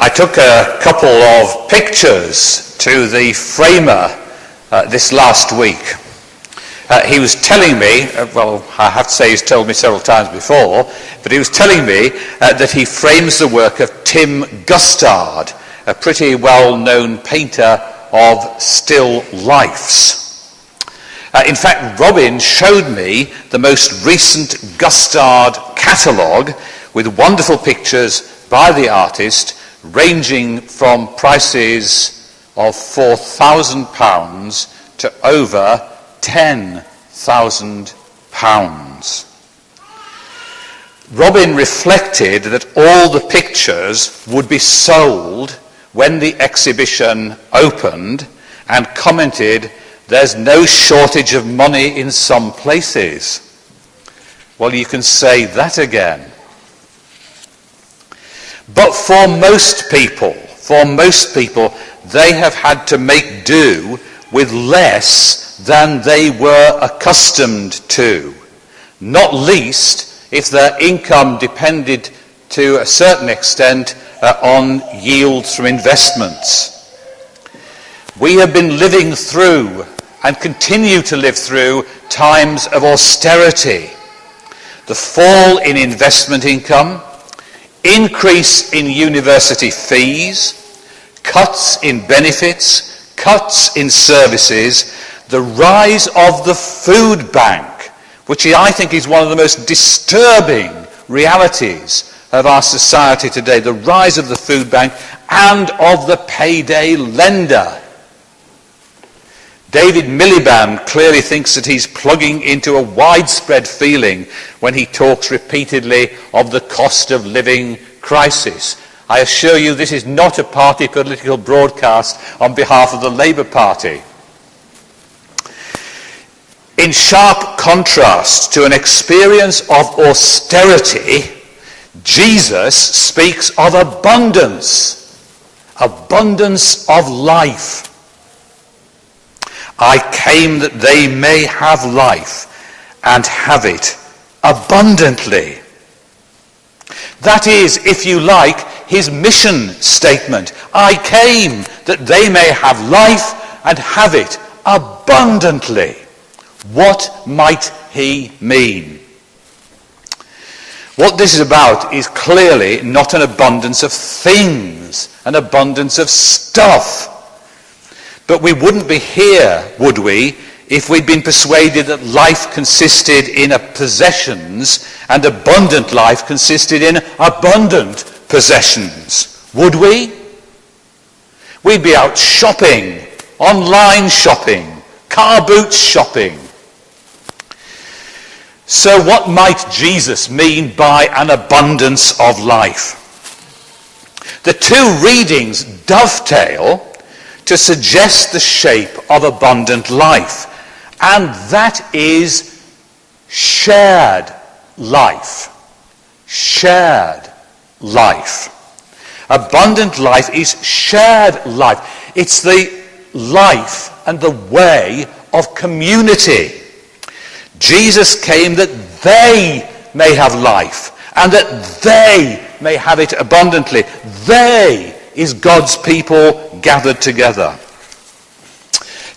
I took a couple of pictures to the framer this last week. He was telling me, well, I have to say he's told me several times before, but he was telling me that he frames the work of Tim Gustard, a pretty well-known painter of still lifes. In fact, Robin showed me the most recent Gustard catalogue with wonderful pictures by the artist, ranging from prices of £4,000 to over £10,000. Robin reflected that all the pictures would be sold when the exhibition opened and commented, "There's no shortage of money in some places." Well, you can say that again. But for most people, they have had to make do with less than they were accustomed to, not least if their income depended to a certain extent on yields from investments. We have been living through and continue to live through times of austerity. The fall in investment income, increase in university fees, cuts in benefits, cuts in services, the rise of the food bank, which I think is one of the most disturbing realities of our society today, the rise of the food bank and of the payday lender. David Miliband clearly thinks that he's plugging into a widespread feeling when he talks repeatedly of the cost of living crisis. I assure you this is not a party political broadcast on behalf of the Labour Party. In sharp contrast to an experience of austerity, Jesus speaks of abundance of life. I came that they may have life and have it abundantly. That is, if you like, his mission statement. I came that they may have life and have it abundantly. What might he mean? What this is about is clearly not an abundance of things, an abundance of stuff. But we wouldn't be here, would we, if we'd been persuaded that life consisted in possessions and abundant life consisted in abundant possessions. Would we? We'd be out shopping, online shopping, car boot shopping. So what might Jesus mean by an abundance of life? The two readings dovetail to suggest the shape of abundant life, and that is shared life. Shared life. Abundant life is shared life. It's the life and the way of community. Jesus came that they may have life and that they may have it abundantly. They is God's people gathered together.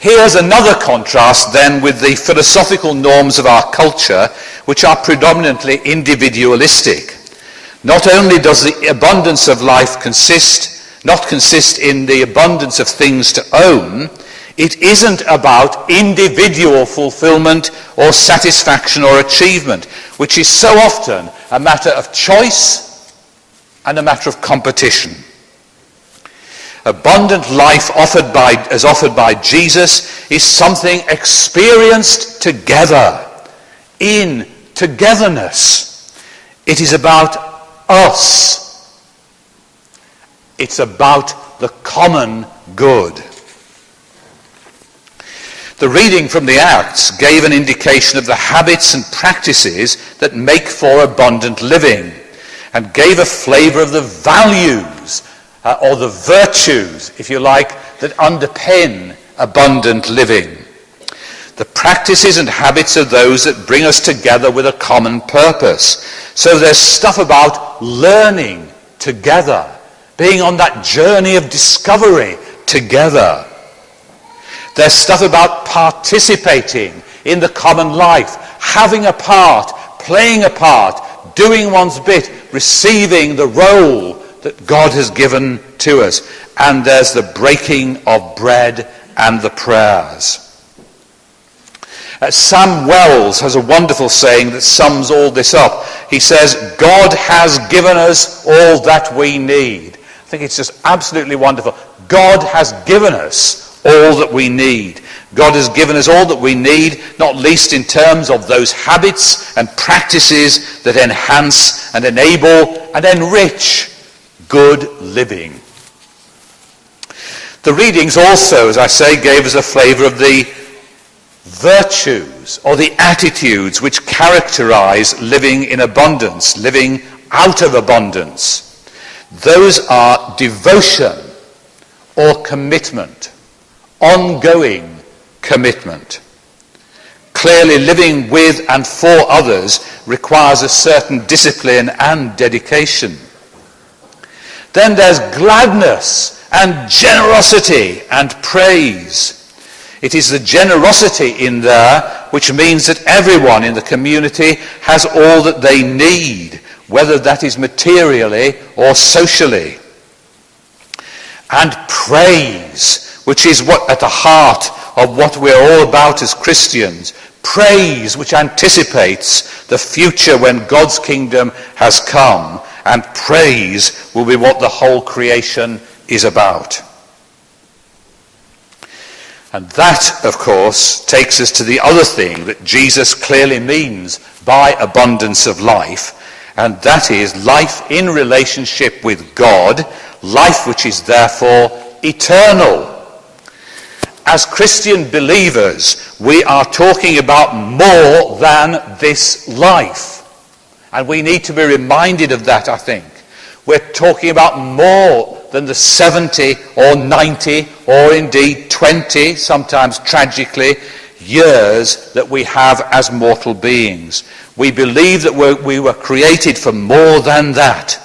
Here's another contrast then with the philosophical norms of our culture, which are predominantly individualistic. Not only does the abundance of life not consist in the abundance of things to own, it isn't about individual fulfillment or satisfaction or achievement, which is so often a matter of choice and a matter of competition. Abundant life as offered by Jesus is something experienced together, in togetherness. It is about us. It's about the common good. The reading from the Acts gave an indication of the habits and practices that make for abundant living, and gave a flavour of the values or the virtues, if you like, that underpin abundant living. The practices and habits are those that bring us together with a common purpose. So there's stuff about learning together being on that journey of discovery together. There's stuff about participating in the common life, having a part, playing a part, doing one's bit, receiving the role that God has given to us. And there's the breaking of bread and the prayers. Sam Wells has a wonderful saying that sums all this up. He says, God has given us all that we need. I think it's just absolutely wonderful. God has given us all that we need. God has given us all that we need, not least in terms of those habits and practices that enhance and enable and enrich good living. The readings also, as I say, gave us a flavour of the virtues or the attitudes which characterize living in abundance, living out of abundance. Those are devotion or commitment, ongoing commitment. Clearly, living with and for others requires a certain discipline and dedication. Then there's gladness and generosity and praise. It is the generosity in there which means that everyone in the community has all that they need, whether that is materially or socially. And praise, which is what at the heart of what we're all about as Christians. Praise which anticipates the future when God's kingdom has come, and praise will be what the whole creation is about. And that, of course, takes us to the other thing that Jesus clearly means by abundance of life, and that is life in relationship with God, life which is therefore eternal. As Christian believers, we are talking about more than this life. And we need to be reminded of that, I think. We're talking about more than the 70 or 90 or indeed 20, sometimes tragically, years that we have as mortal beings. We believe that we were created for more than that.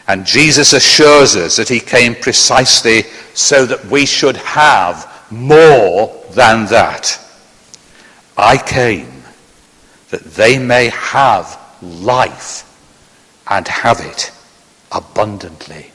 And Jesus assures us that he came precisely so that we should have more than that. I came that they may have life and have it abundantly.